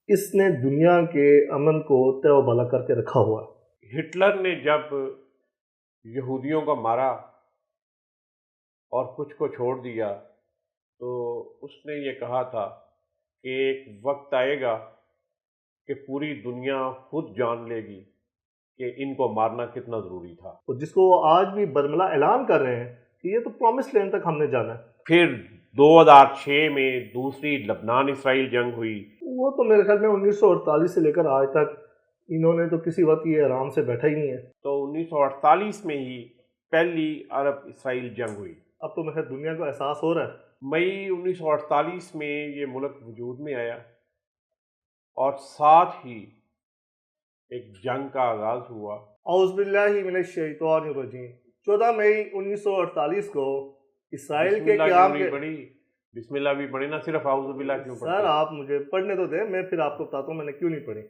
اس نے دنیا کے امن کو تہ و بالا کر کے رکھا ہوا ہے۔ ہٹلر نے جب یہودیوں کو مارا اور کچھ کو چھوڑ دیا تو اس نے یہ کہا تھا کہ ایک وقت آئے گا کہ پوری دنیا خود جان لے گی کہ ان کو مارنا کتنا ضروری تھا، اور جس کو وہ آج بھی برملا اعلان کر رہے ہیں کہ یہ تو پرومس لینڈ تک ہم نے جانا ہے۔ پھر 2006 میں دوسری لبنان اسرائیل جنگ ہوئی۔ وہ تو میرے خیال میں 1948 سے لے کر آج تک انہوں نے تو کسی وقت یہ آرام سے بیٹھا ہی نہیں ہے۔ تو 1948 میں ہی پہلی عرب اسرائیل جنگ ہوئی۔ اب تو میرے خیال دنیا کو احساس ہو رہا ہے۔ مئی 1948 میں یہ ملک وجود میں آیا اور ساتھ ہی ایک جنگ کا آغاز ہوا۔ اعوذ باللہ من الشیطان الرجیم۔ 14 مئی 1948 کو اسرائیل کے قیام کے بسم اللہ بھی پڑھی نا، صرف اعوذ باللہ کیوں پڑھتے ہیں؟ سر آپ مجھے پڑھنے تو دیں، میں پھر آپ کو بتاتا ہوں میں نے کیوں نہیں پڑھی۔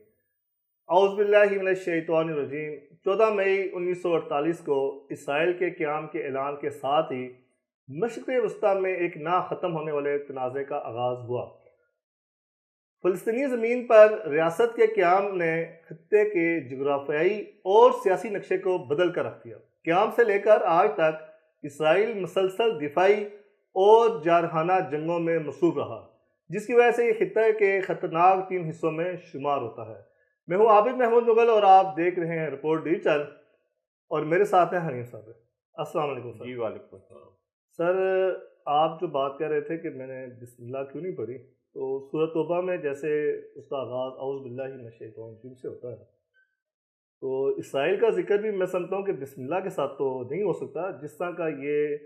اعوذ باللہ من الشیطان الرجیم۔ 14 مئی 1948 کو اسرائیل کے قیام کے اعلان کے ساتھ ہی مشرق وسطیٰ میں ایک نہ ختم ہونے والے تنازع کا آغاز ہوا۔ فلسطینی زمین پر ریاست کے قیام نے خطے کے جغرافیائی اور سیاسی نقشے کو بدل کر رکھ دیا۔ قیام سے لے کر آج تک اسرائیل مسلسل دفاعی اور جارحانہ جنگوں میں مصروف رہا، جس کی وجہ سے یہ خطے کے خطرناک 3 حصوں میں شمار ہوتا ہے۔ میں ہوں عابد محمود مغل اور آپ دیکھ رہے ہیں رپورٹ ڈیجیٹل، اور میرے ساتھ ہیں حنیف صاحب۔ السلام علیکم سر۔ جی وعلیکم السلام۔ سر آپ جو بات کر رہے تھے کہ میں نے بسم اللہ کیوں نہیں پڑھی، تو سورۃ توبہ میں جیسے اس کا آغاز اعوذ باللہ من الشیطان الرجیم سے ہوتا ہے، تو اسرائیل کا ذکر بھی میں سمجھتا ہوں کہ بسم اللہ کے ساتھ تو نہیں ہو سکتا، جس طرح کا یہ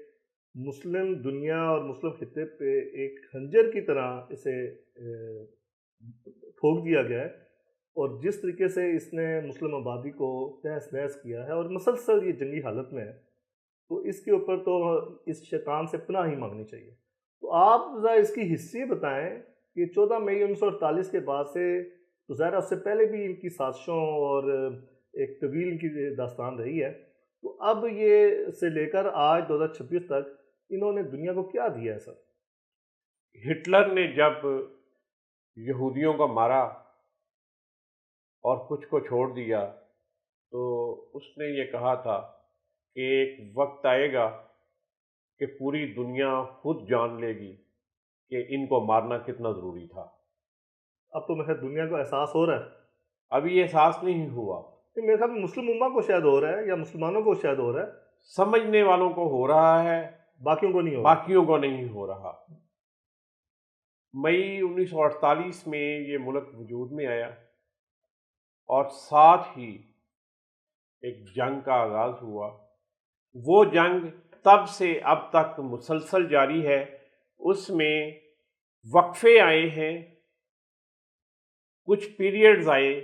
مسلم دنیا اور مسلم خطے پہ ایک خنجر کی طرح اسے ٹھوک دیا گیا ہے، اور جس طریقے سے اس نے مسلم آبادی کو تہس نہس کیا ہے اور مسلسل یہ جنگی حالت میں ہے، تو اس کے اوپر تو اس شیطان سے پناہ ہی مانگنی چاہیے۔ تو آپ ذرا اس کی ہسٹری بتائیں کہ 14 مئی 1948 کے بعد سے تو ظاہر اس سے پہلے بھی ان کی سازشوں اور ایک طویل ان کی داستان رہی ہے، تو اب یہ سے لے کر آج 2026 تک انہوں نے دنیا کو کیا دیا ہے سر؟ ہٹلر نے جب یہودیوں کو مارا اور کچھ کو چھوڑ دیا تو اس نے یہ کہا تھا کہ ایک وقت آئے گا کہ پوری دنیا خود جان لے گی کہ ان کو مارنا کتنا ضروری تھا۔ اب تو میرے دنیا کو احساس ہو رہا ہے۔ ابھی یہ احساس نہیں ہوا، میرے خیال میں مسلم امہ کو شاید ہو رہا ہے یا مسلمانوں کو شاید ہو رہا ہے، سمجھنے والوں کو ہو رہا ہے، باقیوں کو نہیں ہو رہا۔ باقیوں کو نہیں ہو رہا۔ مئی 1948 میں یہ ملک وجود میں آیا اور ساتھ ہی ایک جنگ کا آغاز ہوا۔ وہ جنگ تب سے اب تک مسلسل جاری ہے، اس میں وقفے آئے ہیں، کچھ پیریڈز آئے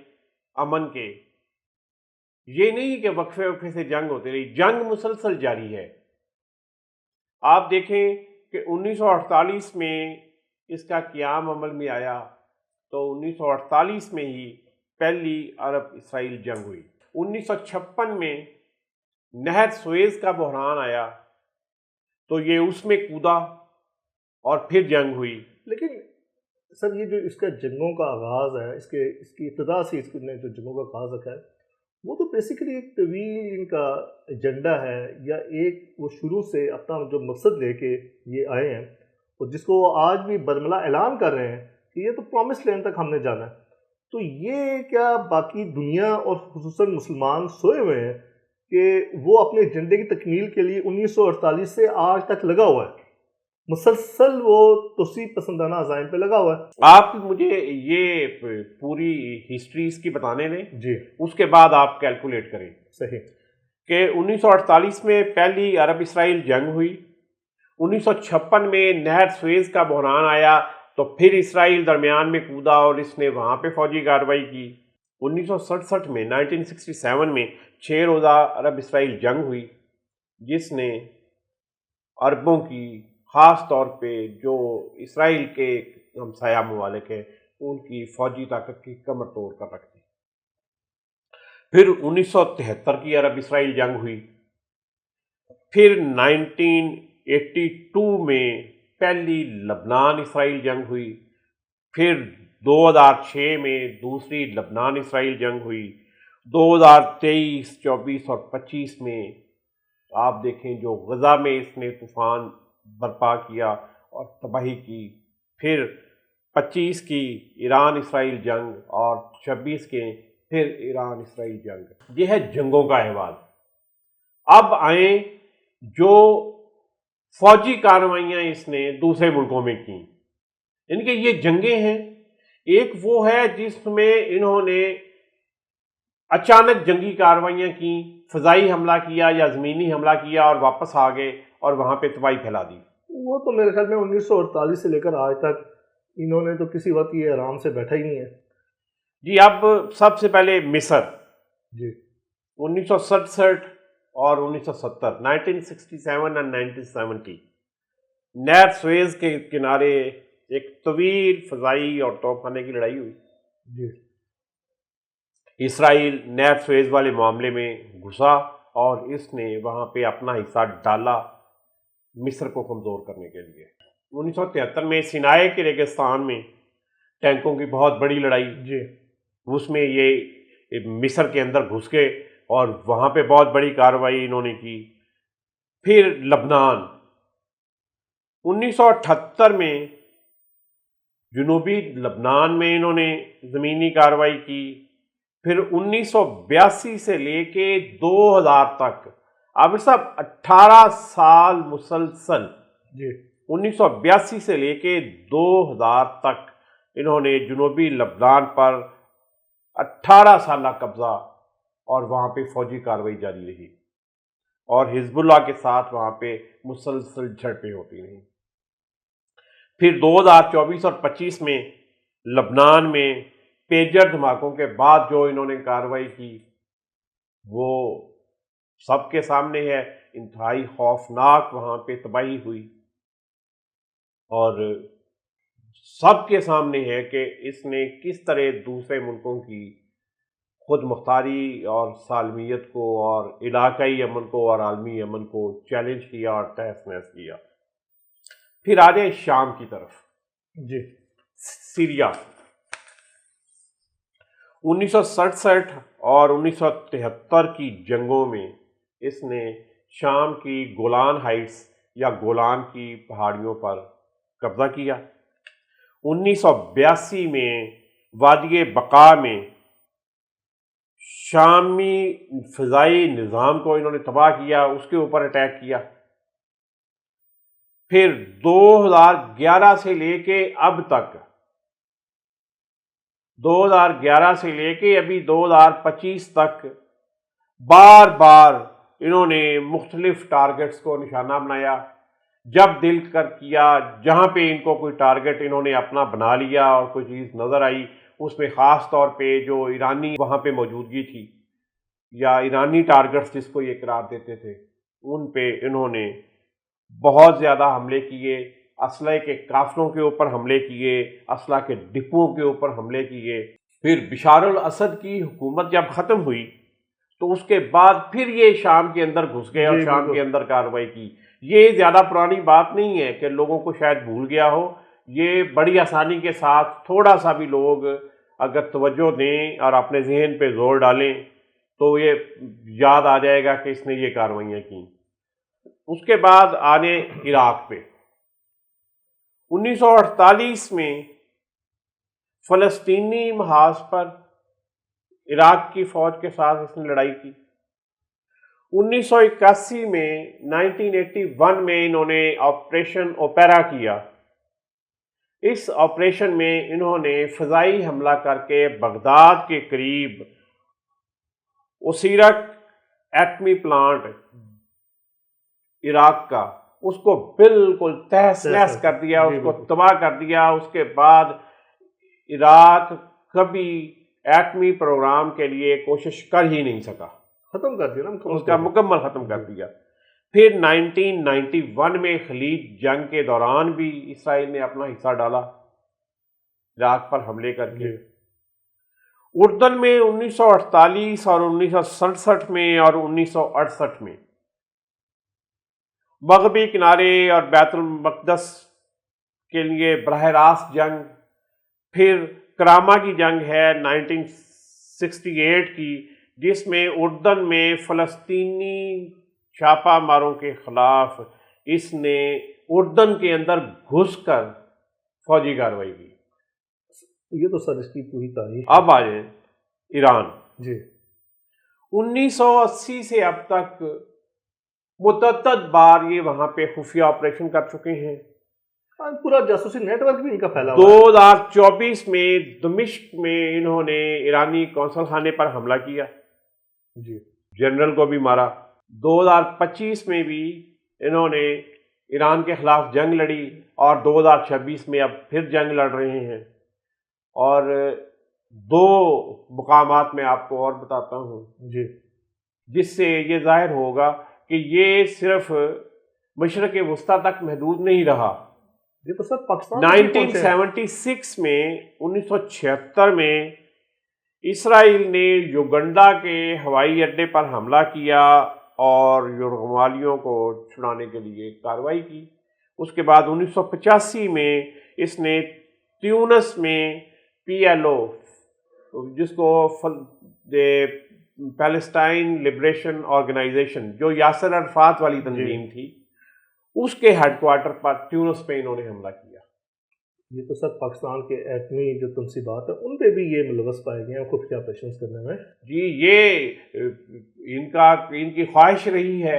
امن کے، یہ نہیں کہ وقفے سے جنگ ہوتی رہی، جنگ مسلسل جاری ہے۔ آپ دیکھیں کہ 1948 میں اس کا قیام عمل میں آیا تو 1948 میں ہی پہلی عرب اسرائیل جنگ ہوئی۔ 1956 میں نہر سویز کا بحران آیا تو یہ اس میں کودا اور پھر جنگ ہوئی۔ لیکن سر یہ جو اس کا جنگوں کا آغاز ہے، اس کی ابتدا سے اس نے جو جنگوں کا آغاز رکھا ہے، وہ تو بیسیکلی ایک طویل ان کا ایجنڈا ہے، یا ایک وہ شروع سے اپنا جو مقصد لے کے یہ آئے ہیں، اور جس کو وہ آج بھی برملا اعلان کر رہے ہیں کہ یہ تو پرومس لینڈ تک ہم نے جانا ہے۔ تو یہ کیا باقی دنیا اور خصوصاً مسلمان سوئے ہوئے ہیں کہ وہ اپنے ایجنڈے کی تکمیل کے لیے 1948 سے آج تک لگا ہوا ہے، مسلسل وہ توسیع پسندانہ عزائم پہ لگا ہوا ہے؟ آپ مجھے یہ پوری ہسٹری اس کی بتانے دیں، جی اس کے بعد آپ کیلکولیٹ کریں۔ صحیح۔ کہ 1948 میں پہلی عرب اسرائیل جنگ ہوئی، 1956 میں نہر سویز کا بحران آیا تو پھر اسرائیل درمیان میں کودا اور اس نے وہاں پہ فوجی کارروائی کی۔ 1967 میں 1967 میں 6 روزہ عرب اسرائیل جنگ ہوئی، جس نے عربوں کی، خاص طور پہ جو اسرائیل کے ہمسایہ ممالک ہیں، ان کی فوجی طاقت کی کمر توڑ کر رکھ دی۔ پھر 1973 کی عرب اسرائیل جنگ ہوئی، پھر 1982 میں پہلی لبنان اسرائیل جنگ ہوئی، پھر 2006 میں دوسری لبنان اسرائیل جنگ ہوئی، 2023، 24 اور 25 میں آپ دیکھیں جو غزہ میں اس نے طوفان برپا کیا اور تباہی کی، پھر 25 کی ایران اسرائیل جنگ اور 26 کے پھر ایران اسرائیل جنگ۔ یہ ہے جنگوں کا احوال۔ اب آئیں جو فوجی کارروائیاں اس نے دوسرے ملکوں میں کی، ان کے یہ جنگیں ہیں۔ ایک وہ ہے جس میں انہوں نے اچانک جنگی کارروائیاں کی، فضائی حملہ کیا یا زمینی حملہ کیا اور واپس آ گئے اور وہاں پہ تباہی پھیلا دی۔ وہ تو میرے خیال میں 1948 سے لے کر آج تک انہوں نے تو کسی وقت یہ آرام سے بیٹھا ہی نہیں ہے۔ جی، اب سب سے پہلے مصر، جی 1967 اور 1970، 1967 اور 1970، نہر سویز کے کنارے ایک طویل فضائی اور توپ خانے کی لڑائی ہوئی۔ جی اسرائیل نہر سویز والے معاملے میں گھسا اور اس نے وہاں پہ اپنا حصہ ڈالا مصر کو کمزور کرنے کے لیے۔ 1973 میں سینائے کے ریگستان میں ٹینکوں کی بہت بڑی لڑائی، جی اس میں یہ مصر کے اندر گھس گئے اور وہاں پہ بہت بڑی کارروائی انہوں نے کی۔ پھر لبنان، 1978 میں جنوبی لبنان میں انہوں نے زمینی کارروائی کی۔ پھر 1982 سے لے کے 2000 تک، عابر صاحب 18 سال مسلسل، جی 1982 سے لے کے 2000 تک انہوں نے جنوبی لبنان پر 18 سالہ قبضہ اور وہاں پہ فوجی کارروائی جاری رہی اور حزب اللہ کے ساتھ وہاں پہ مسلسل جھڑپیں ہوتی رہیں۔ پھر 2024 اور 25 میں لبنان میں پیجر دھماکوں کے بعد جو انہوں نے کارروائی کی وہ سب کے سامنے ہے، انتہائی خوفناک وہاں پہ تباہی ہوئی اور سب کے سامنے ہے کہ اس نے کس طرح دوسرے ملکوں کی خود مختاری اور سالمیت کو اور علاقائی امن کو اور عالمی امن کو چیلنج کیا اور تہس نہس کیا۔ پھر آ جائیں شام کی طرف، جی سیریا، 1967 اور 1973 کی جنگوں میں اس نے شام کی گولان ہائٹس یا گولان کی پہاڑیوں پر قبضہ کیا۔ 1982 میں وادی بقا میں شامی فضائی نظام کو انہوں نے تباہ کیا، اس کے اوپر اٹیک کیا۔ پھر 2011 سے لے کے اب تک، 2011 سے لے کے ابھی 2025 تک بار بار انہوں نے مختلف ٹارگٹس کو نشانہ بنایا، جب دل کر کیا، جہاں پہ ان کو کوئی ٹارگٹ انہوں نے اپنا بنا لیا اور کوئی چیز نظر آئی، اس میں خاص طور پہ جو ایرانی وہاں پہ موجودگی تھی یا ایرانی ٹارگٹس جس کو یہ قرار دیتے تھے، ان پہ انہوں نے بہت زیادہ حملے کیے، اسلحے کے قافلوں کے اوپر حملے کیے، اسلحہ کے ڈپوؤں کے اوپر حملے کیے۔ پھر بشار الاسد کی حکومت جب ختم ہوئی تو اس کے بعد پھر یہ شام کے اندر گھس گئے اور شام کے اندر کارروائی کی۔ یہ زیادہ پرانی بات نہیں ہے کہ لوگوں کو شاید بھول گیا ہو، یہ بڑی آسانی کے ساتھ تھوڑا سا بھی لوگ اگر توجہ دیں اور اپنے ذہن پہ زور ڈالیں تو یہ یاد آ جائے گا کہ اس نے یہ کارروائیاں کیں۔ اس کے بعد آنے عراق پہ، 1948 میں فلسطینی محاذ پر عراق کی فوج کے ساتھ اس نے لڑائی کی۔ 1981 میں 1981 میں انہوں نے آپریشن اوپیرا کیا۔ اس آپریشن میں انہوں نے فضائی حملہ کر کے بغداد کے قریب اوسیرک ایٹمی پلانٹ عراق کا، اس کو بالکل تہس نہس کر دیا، اس کو تباہ کر دیا۔ اس کے بعد عراق کبھی ایٹمی پروگرام کے لیے کوشش کر ہی نہیں سکا، ختم کر دیا نا، اس کا مکمل ختم کر دیا۔ پھر 1991 میں خلیج جنگ کے دوران بھی اسرائیل نے اپنا حصہ ڈالا عراق پر حملے کر کے۔ اردن میں 1948 اور 1967 میں اور 1968 میں مغربی کنارے اور بیت المقدس کے لیے براہ راست جنگ، پھر کراما کی جنگ ہے 1968 کی، جس میں اردن میں فلسطینی چھاپہ ماروں کے خلاف اس نے اردن کے اندر گھس کر فوجی کارروائی کی۔ یہ تو سر اس کی پوری تاریخ۔ اب آ جائیں ایران۔ جی 1980 سے اب تک متعدد بار یہ وہاں پہ خفیہ آپریشن کر چکے ہیں۔ پورا جاسوسی نیٹ ورک بھی ان کا پھیلا ہوا ہے۔ 2024 میں دمشق میں انہوں نے ایرانی قونصل خانے پر حملہ کیا، جی جنرل کو بھی مارا۔ 2025 میں بھی انہوں نے ایران کے خلاف جنگ لڑی، اور 2026 میں اب پھر جنگ لڑ رہے ہیں۔ اور 2 مقامات میں آپ کو اور بتاتا ہوں جی جس سے یہ ظاہر ہوگا کہ یہ صرف مشرق وسطیٰ تک محدود نہیں رہا۔ یہ تو سر پاکستان میں بھی پہنچے ہیں۔ 1976 میں 1976 میں اسرائیل نے یوگنڈا کے ہوائی اڈے پر حملہ کیا اور یرغمالیوں کو چھڑانے کے لیے کارروائی کی۔ اس کے بعد 1985 میں اس نے تیونس میں PLO، جس کو پیلسٹائن لبریشن آرگنائزیشن، جو یاسر عرفات والی تنظیم تھی، اس کے ہیڈ کوارٹر پر تیونس پہ انہوں نے حملہ کیا۔ یہ تو سر پاکستان کے ایٹمی جو تنصیبات ہیں ان پہ بھی یہ ملوث پائے گئے ہیں خفیہ آپریشنز کرنے میں۔ جی یہ ان کی خواہش رہی ہے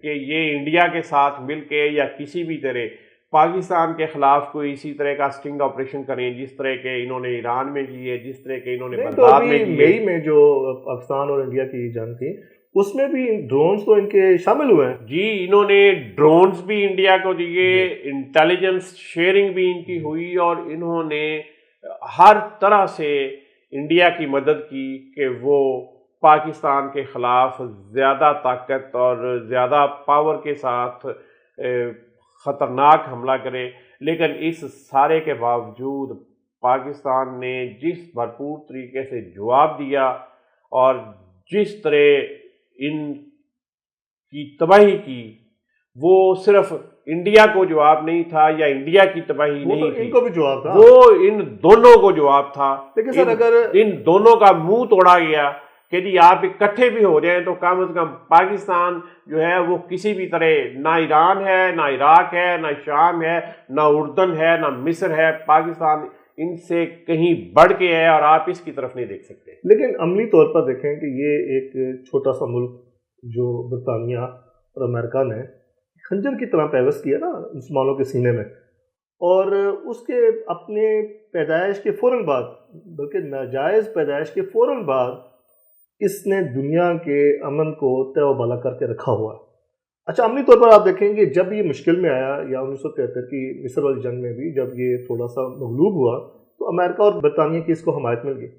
کہ یہ انڈیا کے ساتھ مل کے یا کسی بھی طرح پاکستان کے خلاف کوئی اسی طرح کا سٹنگ آپریشن کریں، جس طرح کے انہوں نے ایران میں کیے، جس طرح کے انہوں نے بغداد میں کیے۔ مئی میں جو پاکستان اور انڈیا کی جنگ تھی اس میں بھی ڈرونز تو ان کے شامل ہوئے ہیں۔ جی انہوں نے ڈرونز بھی انڈیا کو دیے، انٹیلیجنس شیئرنگ بھی ان کی ہوئی، اور انہوں نے ہر طرح سے انڈیا کی مدد کی کہ وہ پاکستان کے خلاف زیادہ طاقت اور زیادہ پاور کے ساتھ خطرناک حملہ کرے۔ لیکن اس سارے کے باوجود پاکستان نے جس بھرپور طریقے سے جواب دیا اور جس طرح ان کی تباہی کی، وہ صرف انڈیا کو جواب نہیں تھا یا انڈیا کی تباہی نہیں تھی، ان کو بھی جواب تھا، وہ ان دونوں کو جواب تھا۔ لیکن سر اگر ان دونوں کا منہ توڑا گیا کہ جی آپ اکٹھے بھی ہو جائیں تو کم از کم پاکستان جو ہے وہ کسی بھی طرح، نہ ایران ہے، نہ عراق ہے، نہ شام ہے، نہ اردن ہے، نہ مصر ہے، پاکستان ان سے کہیں بڑھ کے ہے، اور آپ اس کی طرف نہیں دیکھ سکتے۔ لیکن عملی طور پر دیکھیں کہ یہ ایک چھوٹا سا ملک جو برطانیہ اور امریکہ نے خنجر کی طرح پیوست کیا نا مسلمانوں کے سینے میں، اور اس کے اپنے پیدائش کے فوراً بعد، بلکہ ناجائز پیدائش کے فوراً بعد، اس نے دنیا کے امن کو تہ و بالا کر کے رکھا ہوا ہے۔ اچھا عملی طور پر آپ دیکھیں گے جب یہ مشکل میں آیا، یا 1973 کی مصر والی جنگ میں بھی جب یہ تھوڑا سا مغلوب ہوا، تو امریکہ اور برطانیہ کی اس کو حمایت مل گئی،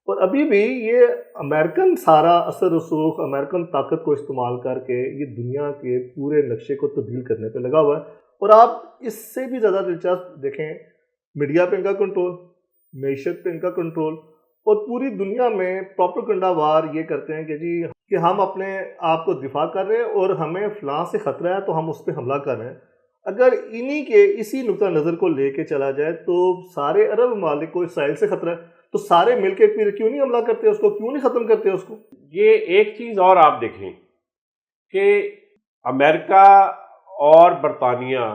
اور ابھی بھی یہ امریکن سارا اثر رسوخ، امریکن طاقت کو استعمال کر کے یہ دنیا کے پورے نقشے کو تبدیل کرنے پہ لگا ہوا ہے۔ اور آپ اس سے بھی زیادہ دلچسپ دیکھیں، میڈیا پہ ان کا کنٹرول، معیشت پہ ان کا کنٹرول، اور پوری دنیا میں پروپیگنڈا وار یہ کرتے ہیں کہ جی کہ ہم اپنے آپ کو دفاع کر رہے ہیں اور ہمیں فلاں سے خطرہ ہے تو ہم اس پہ حملہ کر رہے ہیں۔ اگر انہی کے اسی نقطہ نظر کو لے کے چلا جائے تو سارے عرب ممالک کو اسرائیل سے خطرہ ہے، تو سارے مل کے پھر کیوں نہیں حملہ کرتے اس کو، کیوں نہیں ختم کرتے اس کو؟ یہ ایک چیز اور آپ دیکھیں کہ امریکہ اور برطانیہ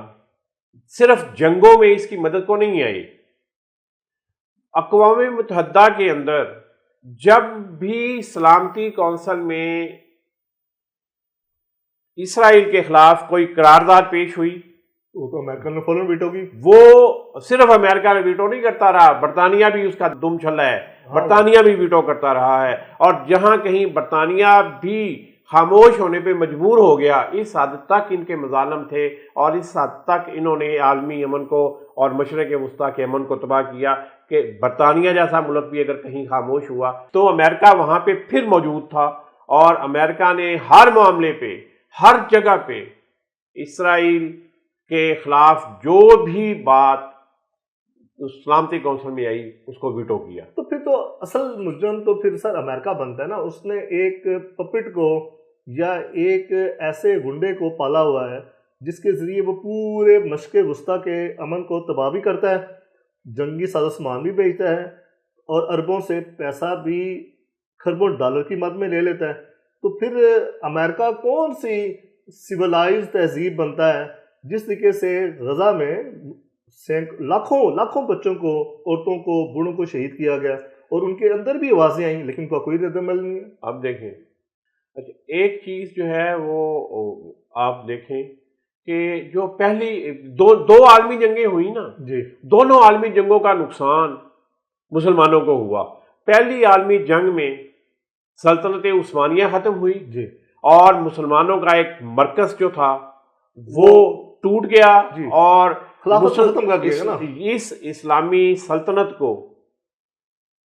صرف جنگوں میں اس کی مدد کو نہیں آئی۔ اقوام متحدہ کے اندر جب بھی سلامتی کونسل میں اسرائیل کے خلاف کوئی قرارداد پیش ہوئی، وہ تو امریکہ نے فوراً ویٹو کی۔ وہ صرف امریکہ نے ویٹو نہیں کرتا رہا، برطانیہ بھی اس کا دم چھلا ہے، برطانیہ بھی ویٹو کرتا رہا ہے، اور جہاں کہیں برطانیہ بھی خاموش ہونے پہ مجبور ہو گیا، اس حد تک ان کے مظالم تھے، اور اس حد تک انہوں نے عالمی امن کو اور مشرق وسطیٰ کے امن کو تباہ کیا کہ برطانیہ جیسا ملک بھی اگر کہیں خاموش ہوا تو امریکہ وہاں پہ پھر موجود تھا، اور امریکہ نے ہر معاملے پہ، ہر جگہ پہ اسرائیل کے خلاف جو بھی بات سلامتی کونسل میں آئی اس کو ویٹو کیا۔ تو پھر تو اصل مجرم تو پھر سر امریکہ بنتا ہے نا، اس نے ایک پپٹ کو یا ایک ایسے گنڈے کو پالا ہوا ہے جس کے ذریعے وہ پورے مشرق وسطیٰ کے امن کو تباہ بھی کرتا ہے، جنگی ساز و سامان بھی بیچتا ہے، اور اربوں سے پیسہ بھی کھربوں ڈالر کی مد میں لے لیتا ہے، تو پھر امریکہ کون سی سویلائز تہذیب بنتا ہے جس طریقے سے غزہ میں لاکھوں بچوں کو، عورتوں کو، بوڑھوں کو شہید کیا گیا، اور ان کے اندر بھی آوازیں آئیں لیکن ان کا کوئی رد عمل نہیں ہے۔ اب دیکھیں، اچھا ایک چیز جو ہے وہ آپ دیکھیں کہ جو پہلی دو عالمی جنگیں ہوئی نا، جی دونوں عالمی جنگوں کا نقصان مسلمانوں کو ہوا۔ پہلی عالمی جنگ میں سلطنت عثمانیہ ختم ہوئی جی اور مسلمانوں کا ایک مرکز جو تھا وہ ٹوٹ گیا، جی، اور خلافت کو ختم کر دیا گیا نا۔ اس اسلامی سلطنت کو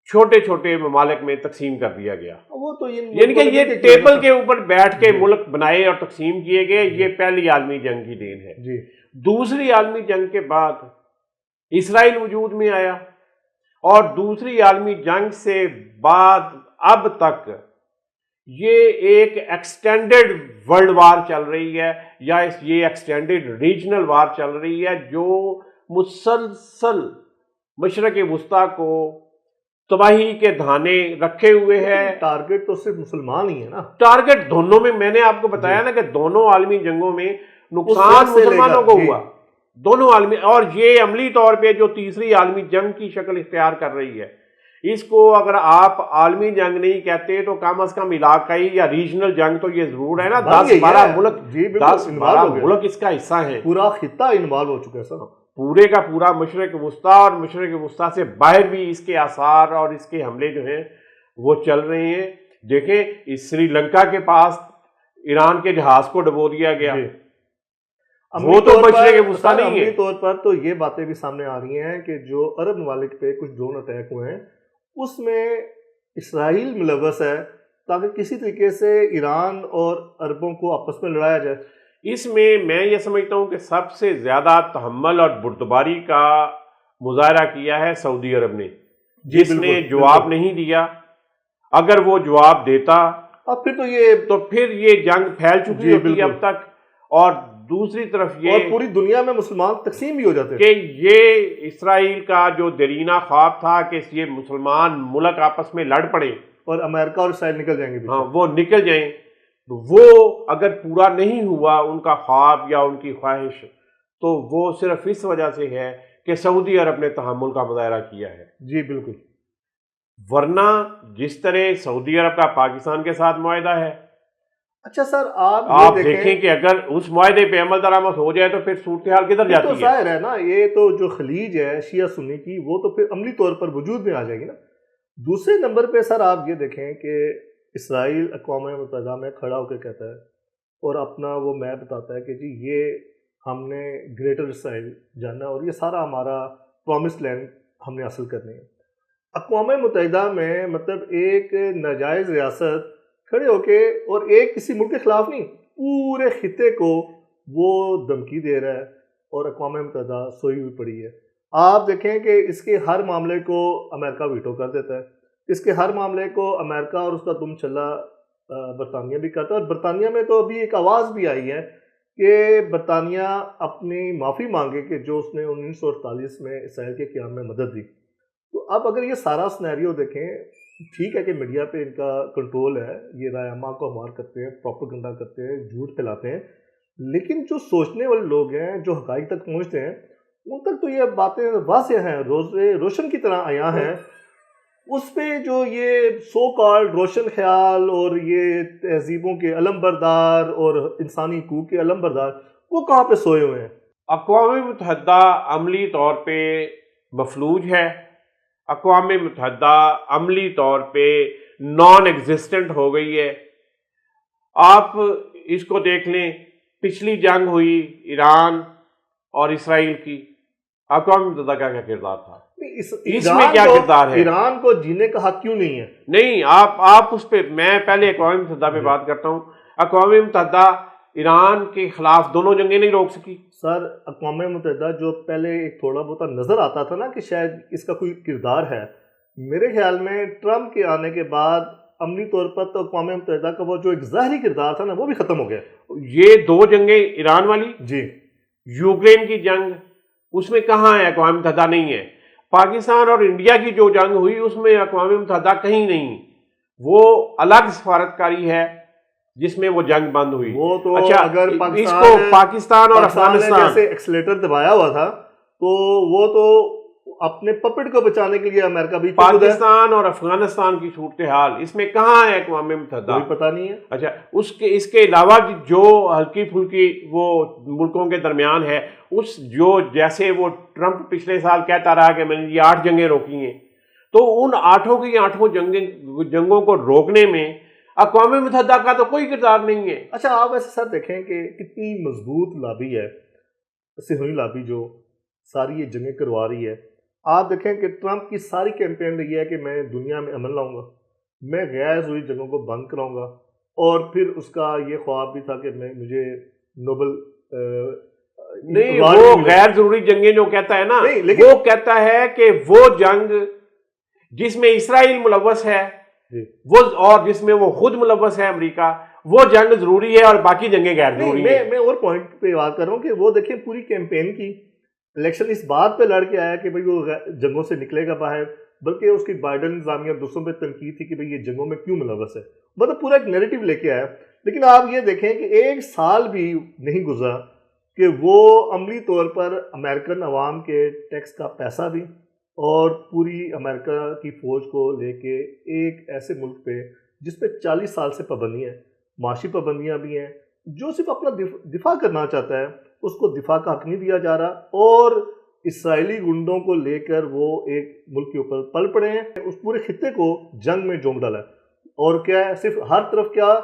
چھوٹے چھوٹے ممالک میں تقسیم کر دیا گیا، وہ تو یعنی کہ یہ ٹیبل کے اوپر بیٹھ کے ملک بنائے اور تقسیم کیے گئے۔ یہ پہلی عالمی جنگ کی دین ہے۔ جی دوسری عالمی جنگ کے بعد اسرائیل وجود میں آیا، اور دوسری عالمی جنگ سے بعد اب تک یہ ایک ایکسٹینڈڈ ورلڈ وار چل رہی ہے، یا یہ ایکسٹینڈڈ ریجنل وار چل رہی ہے جو مسلسل مشرق وسطیٰ کو تباہی کے دھانے رکھے ہوئے ہے۔ ٹارگٹ تو صرف مسلمان ہی ہے نا، ٹارگٹ دونوں میں نے آپ کو بتایا نا کہ دونوں عالمی جنگوں میں نقصان مسلمانوں کو ہوا، دونوں عالمی، اور یہ عملی طور پہ جو تیسری عالمی جنگ کی شکل اختیار کر رہی ہے، اس کو اگر آپ عالمی جنگ نہیں کہتے تو کم از کم علاقائی یا ریجنل جنگ تو یہ ضرور ہے نا۔ 10-12 ملک، 10-12 ملک اس کا حصہ ہیں، پورا خطہ انوالو ہو چکا ہے سر، پورے کا پورا مشرق وسطیٰ، اور مشرق وسطیٰ سے باہر بھی اس کے آثار اور اس کے حملے جو ہیں وہ چل رہے ہیں۔ دیکھیں اس سری لنکا کے پاس ایران کے جہاز کو ڈبو دیا گیا، وہ تو مشرق وسطیٰ نہیں ہے۔ عملی طور پر تو یہ باتیں بھی سامنے آ رہی ہیں کہ جو عرب ممالک پہ کچھ ڈرون اٹیک ہوئے ہیں اس میں اسرائیل ملوث ہے، تاکہ کسی طریقے سے ایران اور عربوں کو آپس میں لڑایا جائے۔ اس میں یہ سمجھتا ہوں کہ سب سے زیادہ تحمل اور بردباری کا مظاہرہ کیا ہے سعودی عرب نے، جس نے جواب نہیں دیا۔ اگر وہ جواب دیتا اب پھر یہ جنگ پھیل چکی ہوتی اب تک، اور دوسری طرف یہ اور پوری دنیا میں مسلمان تقسیم بھی ہو جاتے کہ یہ اسرائیل کا جو دیرینہ خواب تھا کہ یہ مسلمان ملک آپس میں لڑ پڑے اور امریکہ اور اسرائیل نکل جائیں گے، ہاں وہ نکل جائیں، وہ اگر پورا نہیں ہوا ان کا خواب یا ان کی خواہش، تو وہ صرف اس وجہ سے ہے کہ سعودی عرب نے تحمل کا مظاہرہ کیا ہے۔ جی بالکل، ورنہ جس طرح سعودی عرب کا پاکستان کے ساتھ معاہدہ ہے، اچھا سر آپ دیکھیں کہ اگر اس معاہدے پہ عمل درآمد ہو جائے تو پھر صورتحال کدھر جاتی ہے؟ تو ظاہر ہے نا، یہ تو جو خلیج ہے شیعہ سنی کی، وہ تو پھر عملی طور پر وجود میں آ جائے گی نا۔ دوسرے نمبر پہ سر آپ یہ دیکھیں کہ اسرائیل اقوام متحدہ میں کھڑا ہو کے کہتا ہے اور اپنا وہ میپ بتاتا ہے کہ جی یہ ہم نے گریٹر اسرائیل جانا اور یہ سارا ہمارا پرومس لینڈ ہم نے حاصل کرنی ہے۔ اقوام متحدہ میں مطلب ایک ناجائز ریاست کھڑے ہو کے، اور ایک کسی ملک کے خلاف نہیں، پورے خطے کو وہ دھمکی دے رہا ہے، اور اقوام متحدہ سوئی ہوئی پڑی ہے۔ آپ دیکھیں کہ اس کے ہر معاملے کو امریکہ ویٹو کر دیتا ہے، اس کے ہر معاملے کو امریکہ اور اس کا دم چلا برطانیہ بھی کرتا ہے، اور برطانیہ میں تو ابھی ایک آواز بھی آئی ہے کہ برطانیہ اپنی معافی مانگے کہ جو اس نے 1948 میں اسرائیل کے قیام میں مدد دی۔ تو اب اگر یہ سارا سنیریو دیکھیں، ٹھیک ہے کہ میڈیا پہ ان کا کنٹرول ہے، یہ رائے عامہ کو ہموار کرتے ہیں، پروپیگنڈا کرتے ہیں، جھوٹ پھیلاتے ہیں، لیکن جو سوچنے والے لوگ ہیں، جو حقائق تک پہنچتے ہیں، ان تک تو یہ باتیں واضح ہیں، روشن کی طرح عیاں ہیں۔ اس پہ جو یہ سو کالڈ روشن خیال اور یہ تہذیبوں کے علم بردار اور انسانی حقوق کے علم بردار، وہ کہاں پہ سوئے ہوئے ہیں؟ اقوام متحدہ عملی طور پہ مفلوج ہے، اقوام متحدہ عملی طور پہ نان ایگزسٹنٹ ہو گئی ہے۔ آپ اس کو دیکھ لیں، پچھلی جنگ ہوئی ایران اور اسرائیل کی، اقوام متحدہ کا کیا کردار تھا؟ اس میں کیا کردار ہے؟ ایران کو جینے کا حق کیوں نہیں ہے؟ نہیں، آپ اس پہ، میں پہلے اقوام متحدہ پہ بات کرتا ہوں۔ اقوام متحدہ ایران کے خلاف دونوں جنگیں نہیں روک سکی۔ سر اقوام متحدہ جو پہلے ایک تھوڑا بہت نظر آتا تھا نا کہ شاید اس کا کوئی کردار ہے، میرے خیال میں ٹرمپ کے آنے کے بعد عملی طور پر تو اقوام متحدہ کا وہ جو ایک ظاہری کردار تھا نا، وہ بھی ختم ہو گیا۔ یہ دو جنگیں ایران والی، جی، یوکرین کی جنگ، اس میں کہاں ہے اقوام متحدہ؟ نہیں ہے۔ پاکستان اور انڈیا کی جو جنگ ہوئی اس میں اقوام متحدہ کہیں نہیں، وہ الگ سفارتکاری ہے جس میں وہ جنگ بند ہوئی۔ وہ تو اچھا، اگر اس کو پاکستان اور افغانستان جیسے ایکسیلیٹر دبایا ہوا تھا تو وہ تو اپنے پپٹ کو بچانے کے لیے امریکہ بھی پاکستان اور افغانستان کی صورتحال اس میں کہاں ہے اقوام متحدہ؟ کوئی پتہ نہیں ہے۔ اچھا، اس کے علاوہ جو ہلکی پھلکی وہ ملکوں کے درمیان ہے، اس جو جیسے وہ ٹرمپ پچھلے سال کہتا رہا کہ میں نے یہ 8 جنگیں روکی ہیں، تو ان 8 کی 8 جنگوں کو روکنے میں اقوام متحدہ کا تو کوئی کردار نہیں ہے۔ اچھا، آپ ایسے سر دیکھیں کہ کتنی مضبوط لابی ہے صہیونی لابی جو ساری یہ جنگیں کروا رہی ہے۔ آپ دیکھیں کہ ٹرمپ کی ساری کیمپین رہی ہے کہ میں دنیا میں امن لاؤں گا، میں غیر ضروری جنگوں کو بند کراؤں گا، اور پھر اس کا یہ خواب بھی تھا کہ مجھے نوبل نہیں، وہ غیر ضروری جنگیں جو کہتا ہے نا، وہ کہتا ہے کہ وہ جنگ جس میں اسرائیل ملوث ہے وہ، اور جس میں وہ خود ملوث ہے امریکہ، وہ جنگ ضروری ہے اور باقی جنگیں غیر ضروری ہیں۔ میں اور پوائنٹ پہ بات کر رہا ہوں کہ وہ دیکھیں پوری کیمپین کی الیکشن اس بات پہ لڑ کے آیا کہ بھئی وہ جنگوں سے نکلے گا باہر، بلکہ اس کی بائیڈن نظامیہ دوسروں پہ تنقید تھی کہ بھئی یہ جنگوں میں کیوں ملوث ہے، مطلب پورا ایک نیریٹو لے کے آیا۔ لیکن آپ یہ دیکھیں کہ 1 سال بھی نہیں گزرا کہ وہ عملی طور پر امریکن عوام کے ٹیکس کا پیسہ بھی اور پوری امریکہ کی فوج کو لے کے ایک ایسے ملک پہ جس پہ 40 سال سے پابندیاں ہیں، معاشی پابندیاں بھی ہیں، جو صرف اپنا دفاع کرنا چاہتا ہے اس کو دفاع کا حق نہیں دیا جا رہا، اور اسرائیلی گنڈوں کو لے کر وہ ایک ملک کے اوپر پل پڑے ہیں، اس پورے خطے کو جنگ میں جھونک ڈالا ہے۔ اور کیا ہے، صرف ہر طرف کیا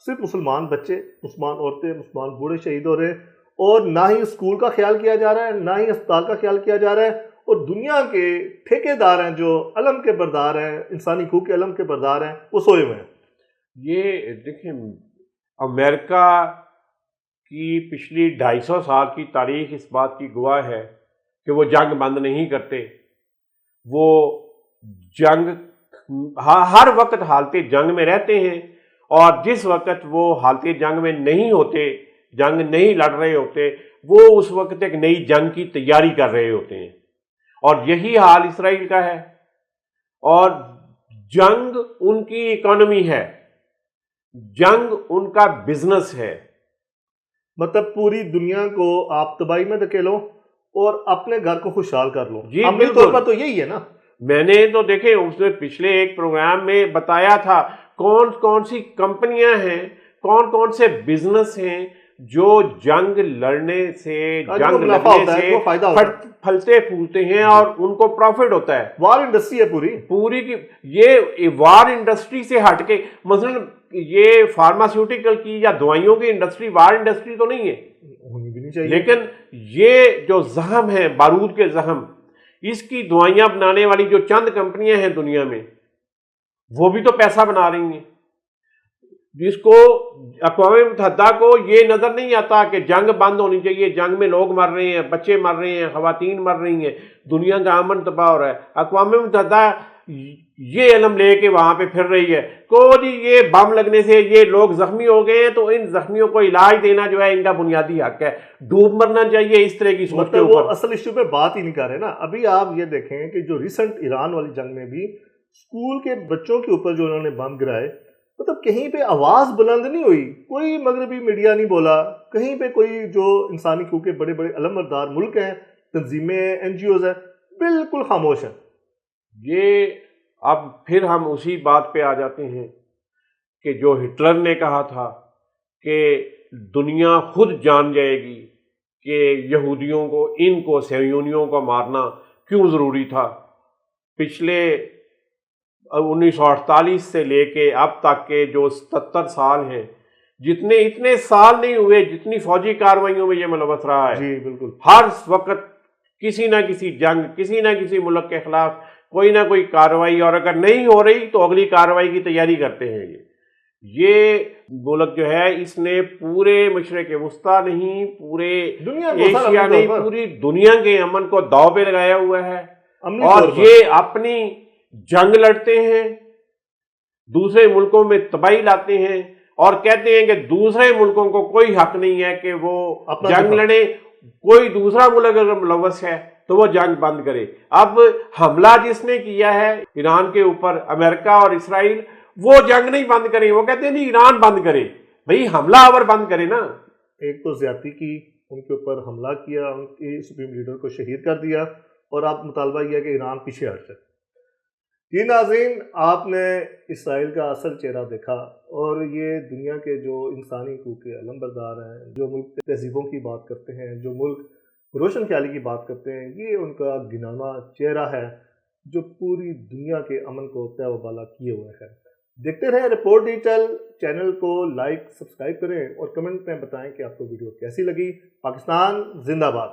صرف مسلمان بچے، مسلمان عورتیں، مسلمان بوڑھے شہید ہو رہے ہیں، اور نہ ہی اسکول کا خیال کیا جا رہا ہے، نہ ہی اسپتال کا خیال کیا جا رہا ہے، اور دنیا کے ٹھیکے دار ہیں جو علم کے بردار ہیں، انسانی حقوق کے علم کے بردار ہیں، وہ سوئے ہوئے ہیں۔ یہ دیکھیں، امریکہ کی پچھلی 250 سال کی تاریخ اس بات کی گواہ ہے کہ وہ جنگ بند نہیں کرتے، وہ جنگ ہر وقت حالت جنگ میں رہتے ہیں، اور جس وقت وہ حالت جنگ میں نہیں ہوتے، جنگ نہیں لڑ رہے ہوتے، وہ اس وقت ایک نئی جنگ کی تیاری کر رہے ہوتے ہیں، اور یہی حال اسرائیل کا ہے۔ اور جنگ ان کی اکانومی ہے، جنگ ان کا بزنس ہے، مطلب پوری دنیا کو آپ تباہی میں دھکیلو اور اپنے گھر کو خوشحال کر لو۔ جی عملی طور پر تو یہی ہے نا۔ میں نے تو دیکھیں اس نے پچھلے ایک پروگرام میں بتایا تھا کون کون سی کمپنیاں ہیں، کون کون سے بزنس ہیں جو جنگ لڑنے سے، جنگ لڑنے سے پھلتے پھولتے ہیں اور ان کو پروفٹ ہوتا ہے۔ وار انڈسٹری ہے پوری کی، یہ وار انڈسٹری سے ہٹ کے، مثلا یہ فارماسیوٹیکل کی یا دوائیوں کی انڈسٹری وار انڈسٹری تو نہیں ہے، ہونی بھی نہیں چاہیے، لیکن یہ جو زخم ہے، بارود کے زخم، اس کی دوائیاں بنانے والی جو چند کمپنیاں ہیں دنیا میں، وہ بھی تو پیسہ بنا رہی ہیں۔ جس کو اقوام متحدہ کو یہ نظر نہیں آتا کہ جنگ بند ہونی چاہیے، جنگ میں لوگ مر رہے ہیں، بچے مر رہے ہیں، خواتین مر رہی ہیں، دنیا کا امن تباہ ہو رہا ہے۔ اقوام متحدہ یہ علم لے کے وہاں پہ پھر رہی ہے کہ جی یہ بم لگنے سے یہ لوگ زخمی ہو گئے ہیں، تو ان زخمیوں کو علاج دینا جو ہے ان کا بنیادی حق ہے، ڈوب مرنا چاہیے اس طرح کی سوچ کے اوپر۔ وہ اصل ایشو پہ بات ہی نہیں کر رہے نا۔ ابھی آپ یہ دیکھیں کہ جو ریسنٹ ایران والی جنگ میں بھی اسکول کے بچوں کے اوپر جو انہوں نے بم گرائے، مطلب کہیں پہ آواز بلند نہیں ہوئی، کوئی مغربی میڈیا نہیں بولا، کہیں پہ کوئی جو انسانی حقوق کے بڑے بڑے علم بردار ملک ہیں، تنظیمیں ہیں، این جی اوز ہیں، بالکل خاموش ہیں۔ یہ اب پھر ہم اسی بات پہ آ جاتے ہیں کہ جو ہٹلر نے کہا تھا کہ دنیا خود جان جائے گی کہ یہودیوں کو، ان کو، صہیونیوں کو مارنا کیوں ضروری تھا۔ پچھلے 1948 سے لے کے اب تک کے جو 77 سال ہیں، اتنے سال نہیں ہوئے جتنی فوجی کارروائیوں میں یہ ملوث رہا ہے۔ جی بالکل، ہر وقت کسی نہ کسی جنگ، کسی نہ کسی ملک کے خلاف کوئی نہ کوئی کارروائی، اور اگر نہیں ہو رہی تو اگلی کارروائی کی تیاری کرتے ہیں۔ یہ ملک جو ہے اس نے پورے مشرق وسطیٰ نہیں، پورے ایشیا نہیں، پوری دنیا کے امن کو داؤ پہ لگایا ہوا ہے، اور یہ اپنی جنگ لڑتے ہیں، دوسرے ملکوں میں تباہی لاتے ہیں، اور کہتے ہیں کہ دوسرے ملکوں کو کوئی حق نہیں ہے کہ وہ جنگ لڑیں۔ کوئی دوسرا ملک اگر ملوث ہے تو وہ جنگ بند کرے۔ اب حملہ جس نے کیا ہے ایران کے اوپر، امریکہ اور اسرائیل، وہ جنگ نہیں بند کریں، وہ کہتے ہیں نہیں ایران بند کرے، بھئی حملہ آور بند کرے نا۔ ایک تو زیادتی کی، ان کے اوپر حملہ کیا، ان کی سپریم لیڈر کو شہید کر دیا، اور اب مطالبہ یہ ہے کہ ایران پیچھے ہٹ جائے۔ جی ناظرین، آپ نے اسرائیل کا اصل چہرہ دیکھا، اور یہ دنیا کے جو انسانی حقوق کے علمبردار ہیں، جو ملک تہذیبوں کی بات کرتے ہیں، جو ملک روشن خیالی کی بات کرتے ہیں، یہ ان کا گنانا چہرہ ہے جو پوری دنیا کے امن کو تہ و بالا کیے ہوئے ہے۔ دیکھتے رہیں رپورٹ ڈیجیٹل، چینل کو لائک سبسکرائب کریں اور کمنٹ میں بتائیں کہ آپ کو ویڈیو کیسی لگی۔ پاکستان زندہ باد۔